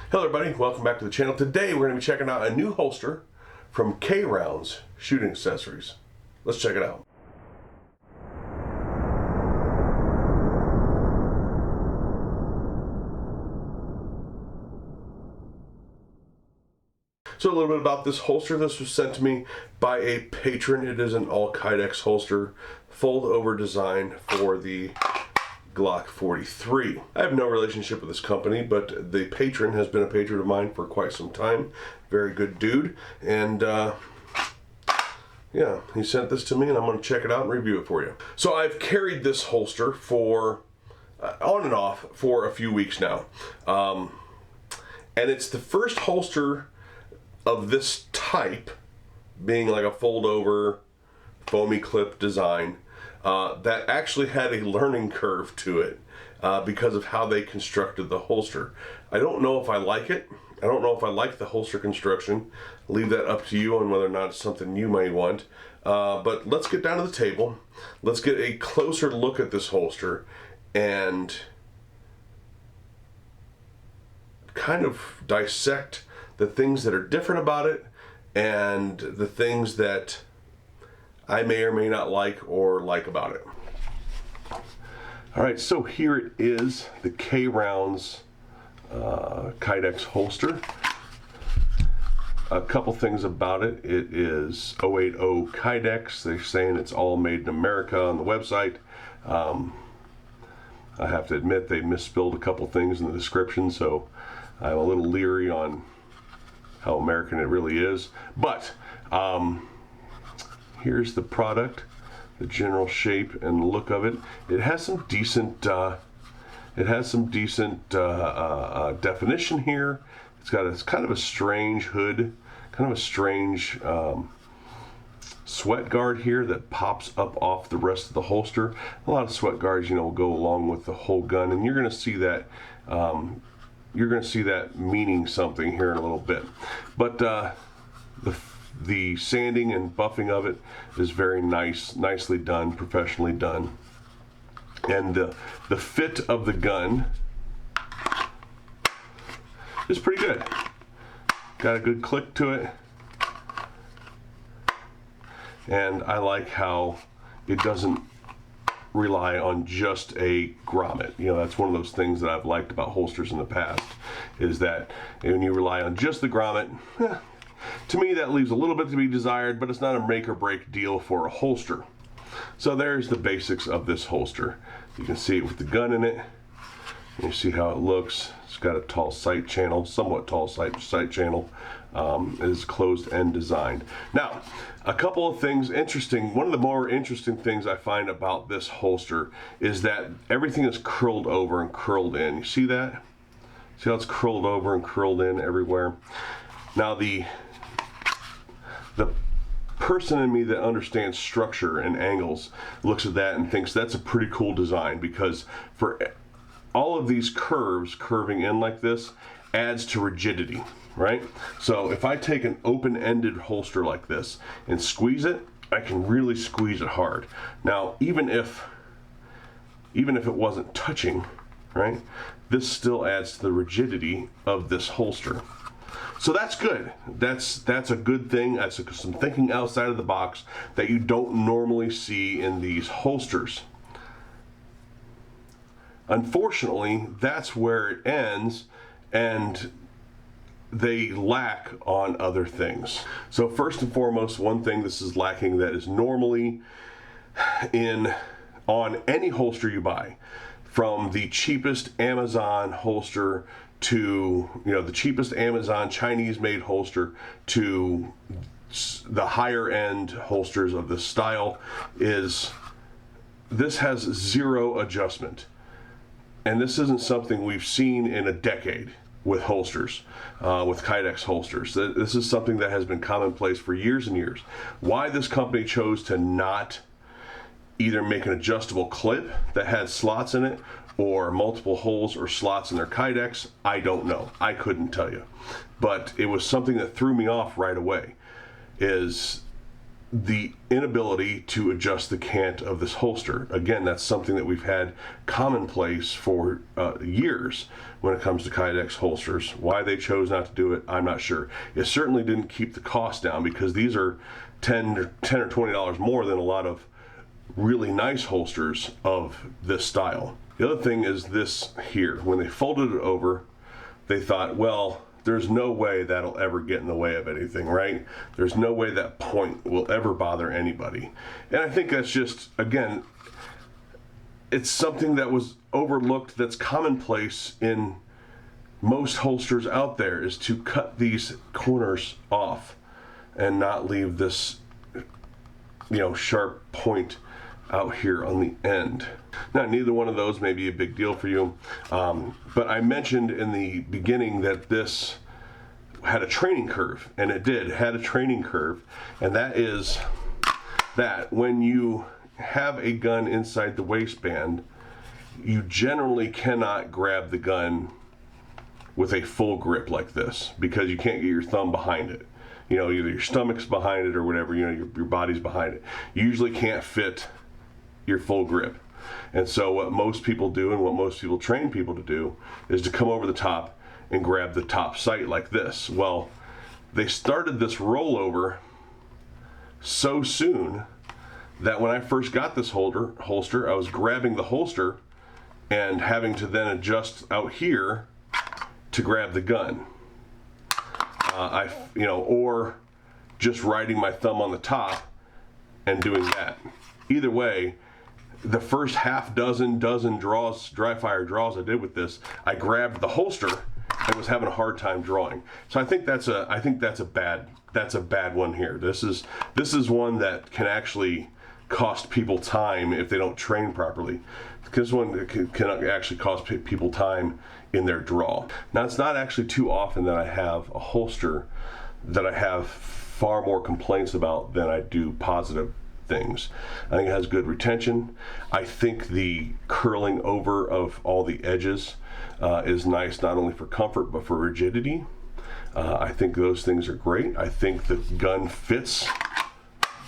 Hello everybody, welcome back to the channel. Today we're going to be checking out a new holster from K-Rounds Shooting Accessories. Let's check it out. So a little bit about this holster. This was sent to me by a patron. It is an all Kydex holster, fold over design for the Glock 43. I have no relationship with this company, but the patron has been a patron of mine for quite some time. Very good dude. And yeah, he sent this to me and I'm going to check it out and review it for you. So I've carried this holster for on and off for a few weeks now. And it's the first holster of this type, being like a fold over foamy clip design, that actually had a learning curve to it because of how they constructed the holster. I don't know if I like it. I don't know if I like the holster construction. Leave that up to you on whether or not it's something you may want. But let's get down to the table. Let's get a closer look at this holster and kind of dissect the things that are different about it and the things that I may or may not like or like about it. Alright, so here it is, the K-Rounds Kydex holster. A couple things about it. It is 080 Kydex. They're saying it's all made in America on the website. I have to admit they misspelled a couple things in the description, so I'm a little leery on how American it really is. But here's the product, the general shape and look of it. It has some decent definition here. It's got a kind of a strange hood, kind of a strange sweat guard here that pops up off the rest of the holster. A lot of sweat guards, will go along with the whole gun, and you're going to see that. You're going to see that meaning something here in a little bit. But the sanding and buffing of it is very nicely done, professionally done. And the fit of the gun is pretty good. Got a good click to it. And I like how it doesn't rely on just a grommet. That's one of those things that I've liked about holsters in the past, is that when you rely on just the grommet, to me that leaves a little bit to be desired, but it's not a make or break deal for a holster. So there's the basics of this holster. You can see it with the gun in it. You see how it looks. It's got a tall sight channel, somewhat tall sight channel. It is closed end designed. Now, a couple of things interesting. One of the more interesting things I find about this holster is that everything is curled over and curled in. You see that? See how it's curled over and curled in everywhere? Now, the person in me that understands structure and angles looks at that and thinks that's a pretty cool design, because for all of these curves curving in like this adds to rigidity, right? So if I take an open-ended holster like this and squeeze it, I can really squeeze it hard. Now, even if it wasn't touching, right, this still adds to the rigidity of this holster. So that's good. That's a good thing. That's some thinking outside of the box that you don't normally see in these holsters. Unfortunately, that's where it ends, and they lack on other things. So first and foremost, one thing this is lacking that is normally on any holster you buy, from the cheapest Amazon holster to the cheapest Amazon Chinese made holster to the higher end holsters of this style, is this has zero adjustment. And this isn't something we've seen in a decade with holsters, with Kydex holsters. This is something that has been commonplace for years and years. Why this company chose to not either make an adjustable clip that had slots in it or multiple holes or slots in their Kydex, I don't know. I couldn't tell you. But it was something that threw me off right away. Is the inability to adjust the cant of this holster. Again, that's something that we've had commonplace for years when it comes to Kydex holsters. Why they chose not to do it, I'm not sure. It certainly didn't keep the cost down, because these are $10 or $20 more than a lot of really nice holsters of this style. The other thing is this here. When they folded it over, they thought, well, there's no way that'll ever get in the way of anything, right? There's no way that point will ever bother anybody. And I think that's just, again, it's something that was overlooked, that's commonplace in most holsters out there, is to cut these corners off and not leave this, you know, sharp point out here on the end. Now, neither one of those may be a big deal for you, but I mentioned in the beginning that this had a training curve, and it did. It had a training curve, and that is that when you have a gun inside the waistband, you generally cannot grab the gun with a full grip like this, because you can't get your thumb behind it. You know, either your stomach's behind it or whatever, you know, your body's behind it. You usually can't fit your full grip. And so what most people do, and what most people train people to do, is to come over the top and grab the top sight like this. Well, they started this rollover so soon that when I first got this holster, I was grabbing the holster and having to then adjust out here to grab the gun. Or just riding my thumb on the top and doing that. Either way, the first half dozen draws, dry fire draws I did with this, I grabbed the holster and was having a hard time drawing. So I think that's a bad one here. This is one that can actually cost people time if they don't train properly. This one can actually cost people time in their draw. Now, it's not actually too often that I have a holster that I have far more complaints about than I do positive things. I think it has good retention. I think the curling over of all the edges is nice, not only for comfort but for rigidity. I think those things are great. I think the gun fits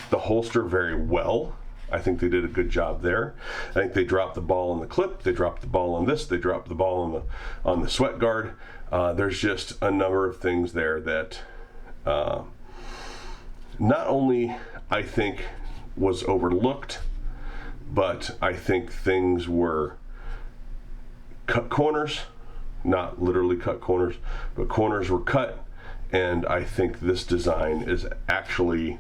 the holster very well. I think they did a good job there. I think they dropped the ball on the clip, they dropped the ball on this, they dropped the ball on the sweat guard. There's just a number of things there that not only I think was overlooked, but I think things were cut corners, not literally cut corners, but corners were cut, and I think this design is actually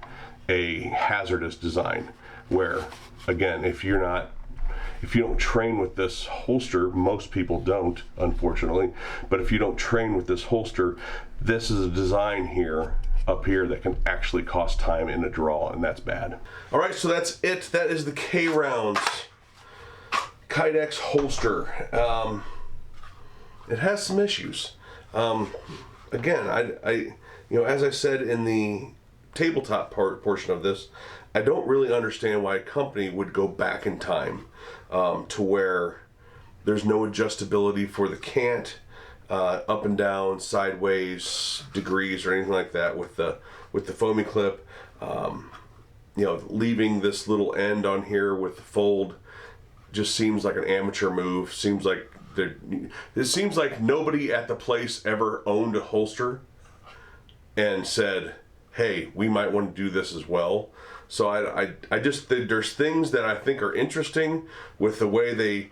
a hazardous design, where, again, if you don't train with this holster, most people don't, unfortunately, but if you don't train with this holster, this is a design here, up here, that can actually cost time in a draw, and that's bad. All right, so that's it. That is the K-Rounds Kydex holster. It has some issues. Again, I as I said in the tabletop portion of this, I don't really understand why a company would go back in time to where there's no adjustability for the cant, up and down, sideways, degrees, or anything like that with the foamy clip. Leaving this little end on here with the fold just seems like an amateur move. It seems like nobody at the place ever owned a holster and said, hey, we might want to do this as well. So I just there's things that I think are interesting with the way they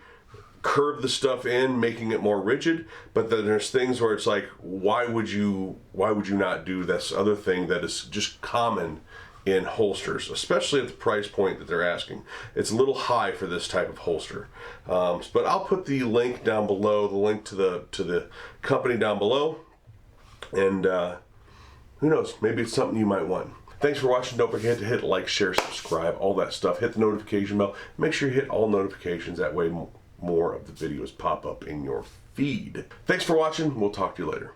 curve the stuff in, making it more rigid, but then there's things where it's like, why would you not do this other thing that is just common in holsters, especially at the price point that they're asking. It's a little high for this type of holster. But I'll put the link down below, the link to the company down below, and who knows, maybe it's something you might want. Thanks for watching. Don't forget to hit like, share, subscribe, all that stuff. Hit the notification bell. Make sure you hit all notifications. That way more of the videos pop up in your feed. Thanks for watching. We'll talk to you later.